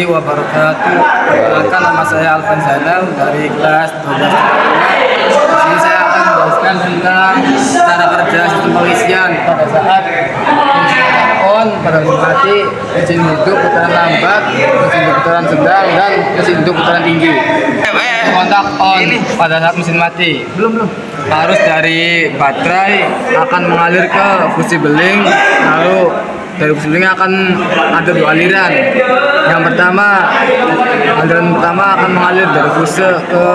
warahmatullahi wabarakatuh. Perkenalkan, nama saya Alvan Zainal dari kelas 12. Di sini saya akan menjelaskan tentang cara kerja sistem pengisian pada saat on, pada mati, mesin hidup putaran lambat, mesin hidup putaran sedang, dan mesin hidup putaran tinggi. Kontak on pada saat mesin mati. Belum. Arus dari baterai akan mengalir ke fusi beling, lalu dari fusi beling akan ada dua aliran. Yang pertama, aliran pertama akan mengalir dari fuse ke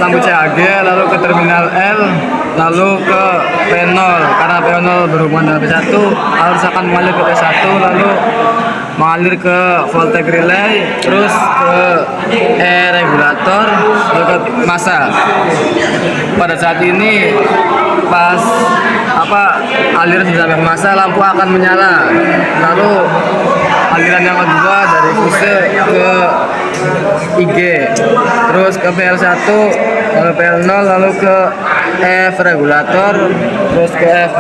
lampu CAG, lalu ke terminal L, lalu ke P0. Karena P0 berhubungan dengan P1, arus akan mengalir ke P1, lalu mengalir ke voltage relay, terus ke regulator, lalu ke massa. Pada saat ini pas aliran sudah sampai massa, lampu akan menyala. Lalu aliran yang kedua dari fuse ke IG, terus ke PL1, lalu PL0, lalu ke F regulator, terus ke F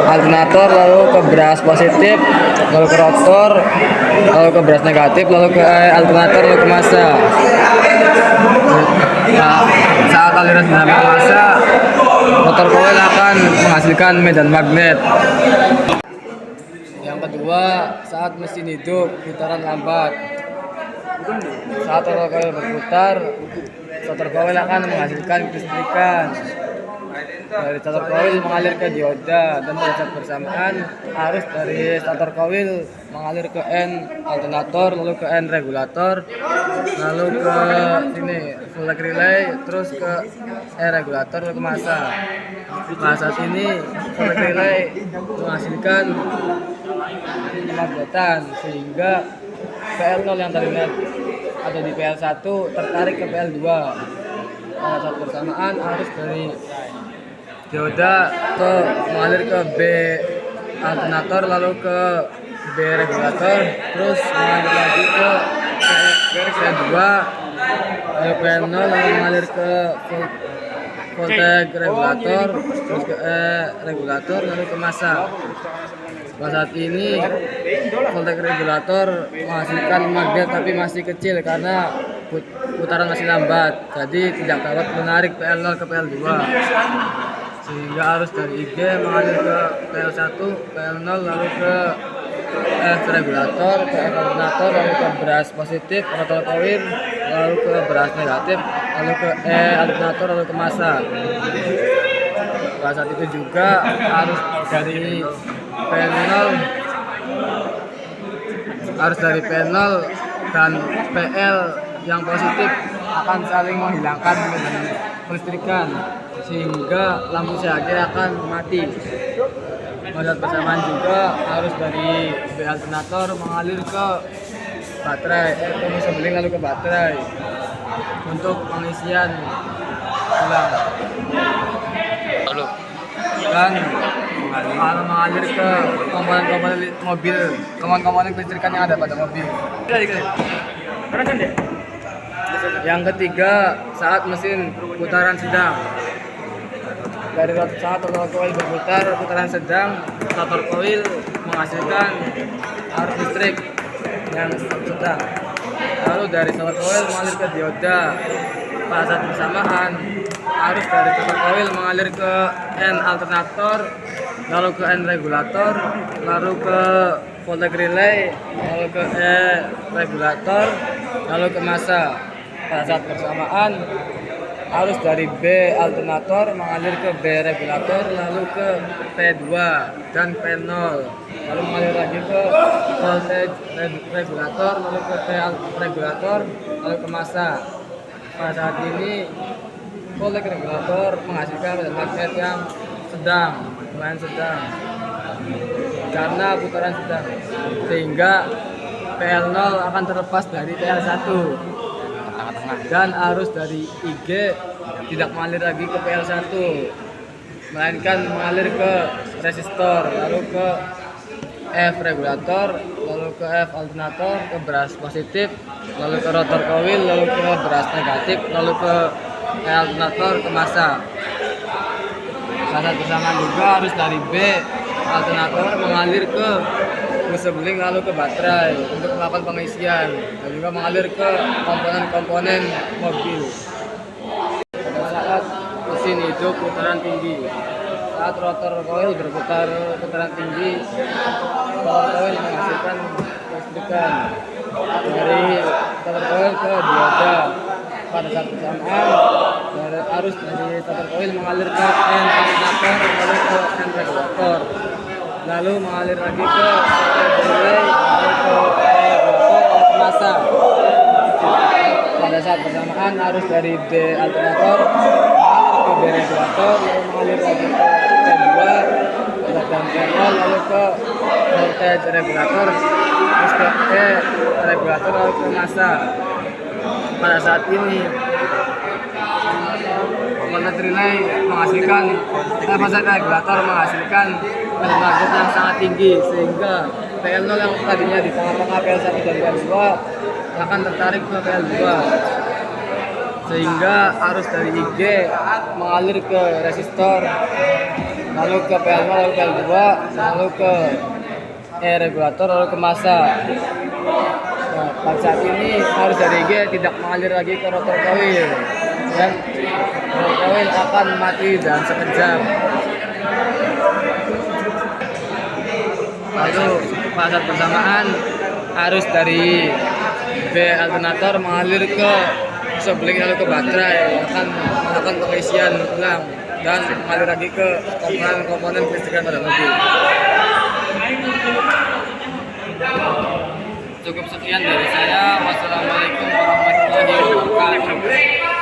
alternator, lalu ke brush positif, lalu ke rotor, lalu ke brush negatif, lalu ke alternator, lalu ke massa. Nah, saat aliran sudah sampai massa, rotor coil akan menghasilkan medan magnet. Yang kedua, saat mesin hidup putaran lambat. Saat rotor coil berputar, rotor coil akan menghasilkan kelistrikan. Dari rotor coil mengalir ke dioda, dan pada saat bersamaan arus dari rotor coil mengalir ke N alternator, lalu ke N regulator, lalu ke sini voltage relay, terus ke E regulator, lalu ke massa. Pada saat ini voltage relay menghasilkan magnetan, sehingga PL0 yang tadinya ada di PL1 tertarik ke PL2. Pada saat bersamaan arus dari dioda mengalir ke B alternator, lalu ke B regulator, terus mengalir lagi ke P2, lalu P0, lalu mengalir ke voltage regulator, terus ke E regulator, lalu ke massa. Pada saat ini voltage regulator menghasilkan magnet tapi masih kecil karena putaran masih lambat, jadi tidak dapat menarik PL0 ke PL2, sehingga arus dari IG mengalir ke PL1, PL0, lalu ke F regulator, ke F alternator, lalu ke brush positif, rotor coil, lalu ke brush negatif, lalu ke E alternator, lalu ke massa. Pada saat itu juga arus dari P0 dan PL yang positif akan saling menghilangkan medan kelistrikan, sehingga lampu CAG akan mati. Pada saat bersamaan juga arus dari B alternator mengalir ke baterai, ke mesin beling, lalu ke baterai untuk pengisian ulang. Dan mengalir ke komponen mobil, komponen kelistrikan yang ada pada mobil. Yang ketiga, saat mesin putaran sedang. Dari saat rotor coil berputar putaran sedang, rotor coil menghasilkan arus listrik yang sedang. Lalu dari rotor coil mengalir ke dioda. Pada saat bersamaan arus dari rotor coil mengalir ke N alternator, lalu ke N regulator, lalu ke voltage relay, lalu ke E regulator, lalu ke massa. Pada saat bersamaan arus dari B alternator mengalir ke B regulator, lalu ke P2 dan P0, lalu mengalir lagi ke voltage regulator, lalu ke E regulator, lalu ke massa. Pada saat ini voltage regulator menghasilkan medan magnet yang sedang, lumayan sedang, karena putaran sedang, sehingga PL0 akan terlepas dari PL1, dan arus dari IG tidak mengalir lagi ke PL1, melainkan mengalir ke resistor, lalu ke F regulator, lalu ke F alternator, ke brush positif, lalu ke rotor coil, lalu ke brush negatif, lalu ke E alternator, ke massa. Saat bersamaan juga arus dari B alternator mengalir ke Sebelum lalu ke baterai untuk melakukan pengisian dan juga mengalir ke komponen-komponen mobil. Pada saat mesin hidup putaran tinggi, saat rotor coil berputar putaran tinggi, rotor coil menghasilkan kelistrikan dari rotor coil ke dioda. Pada saat bersamaan, dari arus dari rotor coil mengalir ke end alternator, lalu ke end regulator, lalu mengalir lagi ke relay, lalu ke regulator masa. Pada saat bersamaan arus dari B alternator mengalir ke B regulator, lalu mengalir lagi ke T2 dan T0, lalu ke voltage regulator, terus ke E regulator, lalu ke masa. Pada saat ini voltage relay menghasilkan fase regulator menghasilkan tenaga yang sangat tinggi sehingga PL0 yang tadinya di tengah-tengah PL1 dan PL2 akan tertarik ke PL2 sehingga arus dari IG mengalir ke resistor, lalu ke PL0, lalu PL2, lalu ke E regulator, lalu ke masa. Nah, pada saat ini arus dari IG tidak mengalir lagi ke rotor coil dan rotor coil akan mati dalam sekejap. Lalu pada saat bersamaan arus dari B alternator mengalir ke sebelum lalu ke baterai akan melakukan pengisian ulang dan mengalir lagi ke komponen kelistrikan pada mobil. Cukup sekian dari saya. Wassalamualaikum warahmatullahi wabarakatuh.